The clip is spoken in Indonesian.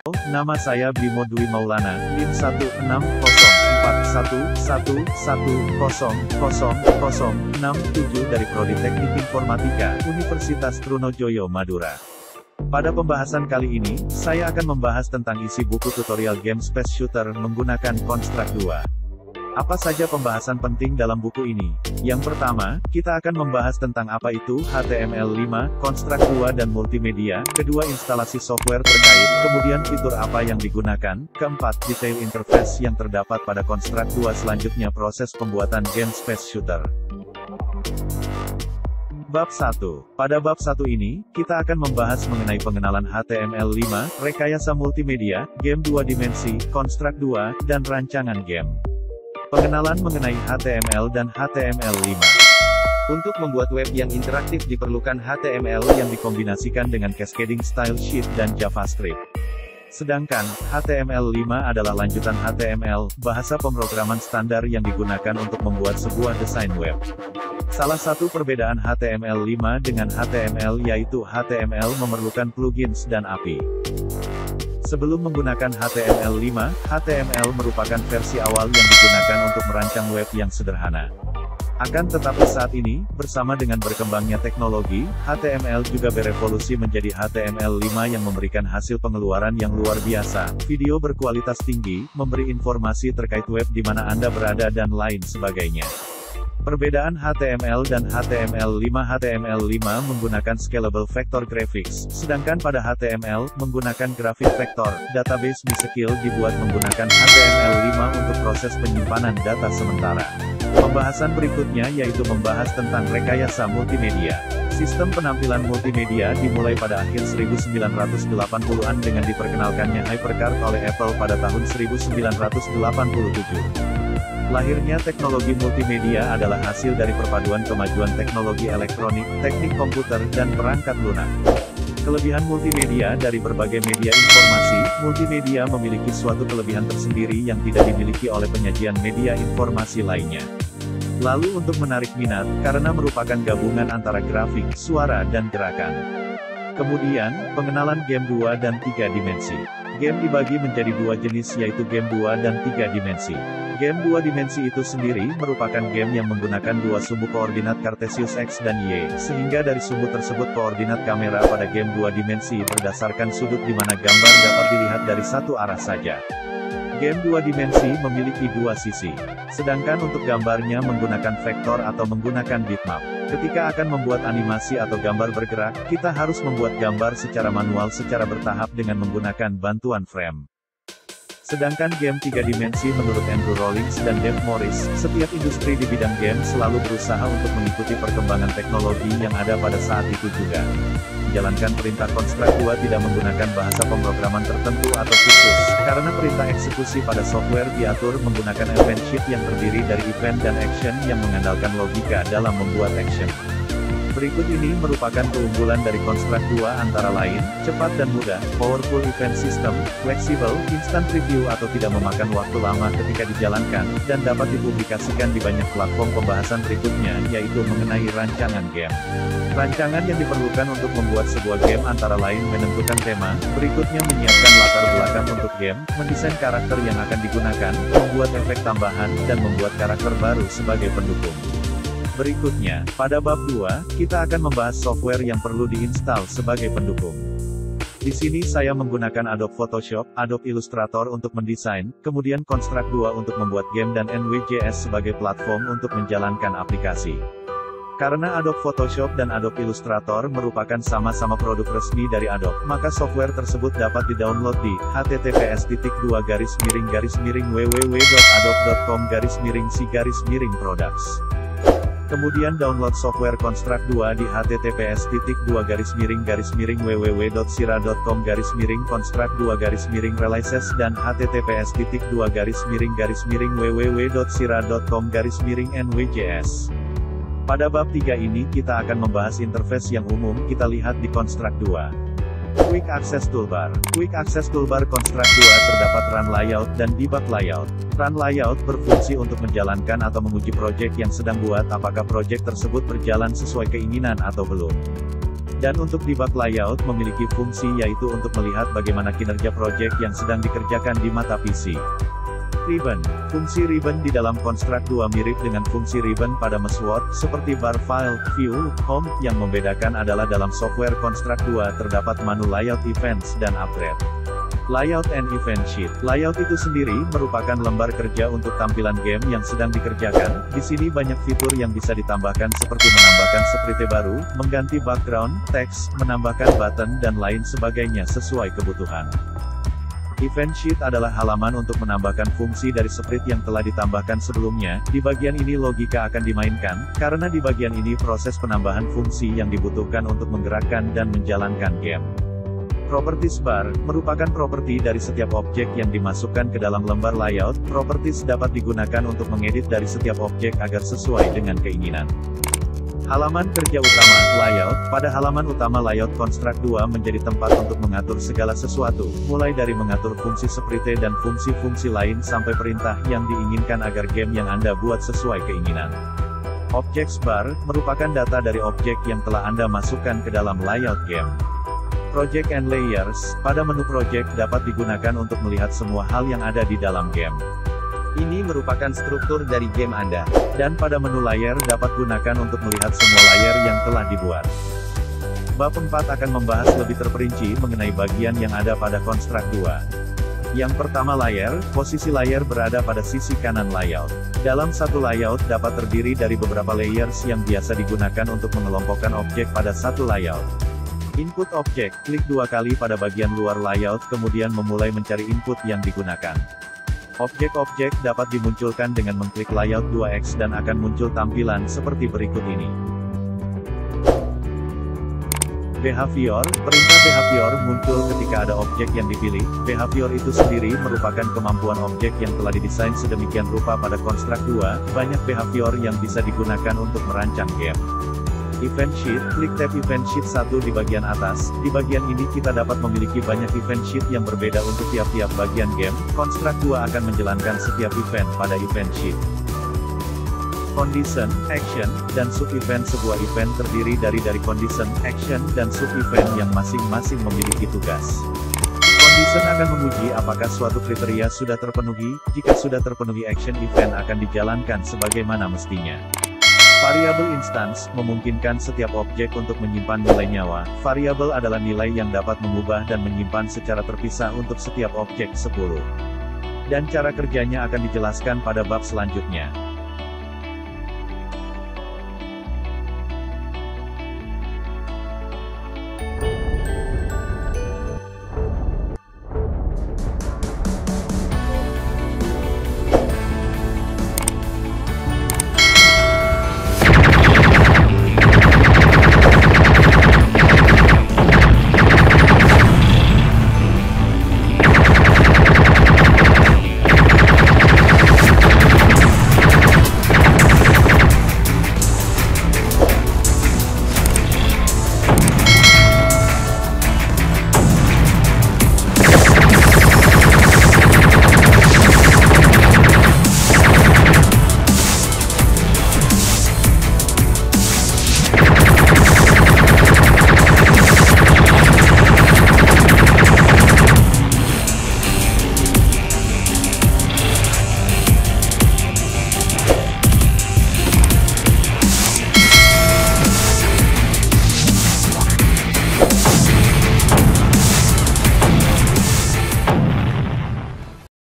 Nama saya Bimo Dwi Maulana, NIM 1604111000067 dari Prodi Teknik Informatika, Universitas Trunojoyo Madura. Pada pembahasan kali ini, saya akan membahas tentang isi buku tutorial game Space Shooter menggunakan Construct 2. Apa saja pembahasan penting dalam buku ini? Yang pertama, kita akan membahas tentang apa itu HTML5, Construct 2 dan multimedia, kedua instalasi software terkait, kemudian fitur apa yang digunakan, keempat, detail interface yang terdapat pada Construct 2, selanjutnya proses pembuatan game Space Shooter. Bab 1. Pada bab 1 ini, kita akan membahas mengenai pengenalan HTML5, rekayasa multimedia, game 2 dimensi, Construct 2, dan rancangan game. Pengenalan mengenai HTML dan HTML5. Untuk membuat web yang interaktif diperlukan HTML yang dikombinasikan dengan cascading style sheet dan JavaScript. Sedangkan, HTML5 adalah lanjutan HTML, bahasa pemrograman standar yang digunakan untuk membuat sebuah desain web. Salah satu perbedaan HTML5 dengan HTML yaitu HTML memerlukan plugins dan API. Sebelum menggunakan HTML5, HTML merupakan versi awal yang digunakan untuk merancang web yang sederhana. Akan tetapi saat ini, bersama dengan berkembangnya teknologi, HTML juga berevolusi menjadi HTML5 yang memberikan hasil pengeluaran yang luar biasa, video berkualitas tinggi, memberi informasi terkait web di mana Anda berada dan lain sebagainya. Perbedaan HTML dan HTML5. HTML5 menggunakan scalable vector graphics, sedangkan pada HTML, menggunakan graphic vector. Database di skill dibuat menggunakan HTML5 untuk proses penyimpanan data sementara. Pembahasan berikutnya yaitu membahas tentang rekayasa multimedia. Sistem penampilan multimedia dimulai pada akhir 1980-an dengan diperkenalkannya HyperCard oleh Apple pada tahun 1987. Lahirnya teknologi multimedia adalah hasil dari perpaduan kemajuan teknologi elektronik, teknik komputer, dan perangkat lunak. Kelebihan multimedia dari berbagai media informasi, multimedia memiliki suatu kelebihan tersendiri yang tidak dimiliki oleh penyajian media informasi lainnya. Lalu untuk menarik minat, karena merupakan gabungan antara grafik, suara, dan gerakan. Kemudian, pengenalan game 2 dan 3 dimensi. Game dibagi menjadi dua jenis yaitu game 2 dan 3 dimensi. Game 2 dimensi itu sendiri merupakan game yang menggunakan dua sumbu koordinat Cartesius X dan Y, sehingga dari sumbu tersebut koordinat kamera pada game 2 dimensi berdasarkan sudut di mana gambar dapat dilihat dari satu arah saja. Game 2 dimensi memiliki dua sisi, sedangkan untuk gambarnya menggunakan vektor atau menggunakan bitmap. Ketika akan membuat animasi atau gambar bergerak, kita harus membuat gambar secara manual secara bertahap dengan menggunakan bantuan frame. Sedangkan game 3 dimensi menurut Andrew Rawlings dan Dave Morris, setiap industri di bidang game selalu berusaha untuk mengikuti perkembangan teknologi yang ada pada saat itu juga. Menjalankan perintah Construct 2 tidak menggunakan bahasa pemrograman tertentu atau khusus, karena perintah eksekusi pada software diatur menggunakan event sheet yang terdiri dari event dan action yang mengandalkan logika dalam membuat action. Berikut ini merupakan keunggulan dari Construct 2 antara lain, cepat dan mudah, powerful event system, fleksibel, instant preview atau tidak memakan waktu lama ketika dijalankan, dan dapat dipublikasikan di banyak platform. Pembahasan berikutnya, yaitu mengenai rancangan game. Rancangan yang diperlukan untuk membuat sebuah game antara lain menentukan tema, berikutnya menyiapkan latar belakang untuk game, mendesain karakter yang akan digunakan, membuat efek tambahan, dan membuat karakter baru sebagai pendukung. Berikutnya, pada bab 2, kita akan membahas software yang perlu diinstal sebagai pendukung. Di sini saya menggunakan Adobe Photoshop, Adobe Illustrator untuk mendesain, kemudian Construct 2 untuk membuat game dan NVJS sebagai platform untuk menjalankan aplikasi. Karena Adobe Photoshop dan Adobe Illustrator merupakan sama-sama produk resmi dari Adobe, maka software tersebut dapat didownload di https://www.adobe.com/c-products. Kemudian download software Construct 2 di https://www.sira.com/construct2-releases dan https://www.sira.com/nwjs. Pada bab 3 ini kita akan membahas interface yang umum kita lihat di Construct 2. Quick Access Toolbar. Quick Access Toolbar Construct 2 terdapat Run Layout dan Debug Layout. Run Layout berfungsi untuk menjalankan atau menguji proyek yang sedang buat apakah proyek tersebut berjalan sesuai keinginan atau belum. Dan untuk debug layout memiliki fungsi yaitu untuk melihat bagaimana kinerja project yang sedang dikerjakan di mata PC. Ribbon. Fungsi ribbon di dalam Construct 2 mirip dengan fungsi ribbon pada Meshworld, seperti bar file, view, home. Yang membedakan adalah dalam software Construct 2 terdapat menu layout events dan upgrade. Layout and Event Sheet. Layout itu sendiri merupakan lembar kerja untuk tampilan game yang sedang dikerjakan. Di sini banyak fitur yang bisa ditambahkan seperti menambahkan sprite baru, mengganti background, teks, menambahkan button dan lain sebagainya sesuai kebutuhan. Event Sheet adalah halaman untuk menambahkan fungsi dari sprite yang telah ditambahkan sebelumnya. Di bagian ini logika akan dimainkan, karena di bagian ini proses penambahan fungsi yang dibutuhkan untuk menggerakkan dan menjalankan game. Properties Bar, merupakan properti dari setiap objek yang dimasukkan ke dalam lembar layout. Properties dapat digunakan untuk mengedit dari setiap objek agar sesuai dengan keinginan. Halaman kerja utama, layout. Pada halaman utama layout Construct 2 menjadi tempat untuk mengatur segala sesuatu, mulai dari mengatur fungsi sprite dan fungsi-fungsi lain sampai perintah yang diinginkan agar game yang Anda buat sesuai keinginan. Objects Bar, merupakan data dari objek yang telah Anda masukkan ke dalam layout game. Project and Layers, pada menu project dapat digunakan untuk melihat semua hal yang ada di dalam game. Ini merupakan struktur dari game Anda. Dan pada menu layer dapat gunakan untuk melihat semua layer yang telah dibuat. Bab 4 akan membahas lebih terperinci mengenai bagian yang ada pada Construct 2. Yang pertama layer, posisi layer berada pada sisi kanan layout. Dalam satu layout dapat terdiri dari beberapa layers yang biasa digunakan untuk mengelompokkan objek pada satu layout. Input objek, klik dua kali pada bagian luar layout kemudian memulai mencari input yang digunakan. Objek-objek dapat dimunculkan dengan mengklik layout 2x dan akan muncul tampilan seperti berikut ini. Behavior, perintah behavior muncul ketika ada objek yang dipilih. Behavior itu sendiri merupakan kemampuan objek yang telah didesain sedemikian rupa pada Construct 2, banyak behavior yang bisa digunakan untuk merancang game. Event Sheet, klik tab Event Sheet 1 di bagian atas. Di bagian ini kita dapat memiliki banyak event sheet yang berbeda untuk tiap-tiap bagian game. Construct 2 akan menjalankan setiap event pada event sheet. Condition, Action, dan Sub-Event. Sebuah event terdiri dari condition, action, dan sub-event yang masing-masing memiliki tugas. Condition akan menguji apakah suatu kriteria sudah terpenuhi. Jika sudah terpenuhi, action event akan dijalankan sebagaimana mestinya. Variable Instance, memungkinkan setiap objek untuk menyimpan nilai nyawa. Variable adalah nilai yang dapat mengubah dan menyimpan secara terpisah untuk setiap objek 10. Dan cara kerjanya akan dijelaskan pada bab selanjutnya.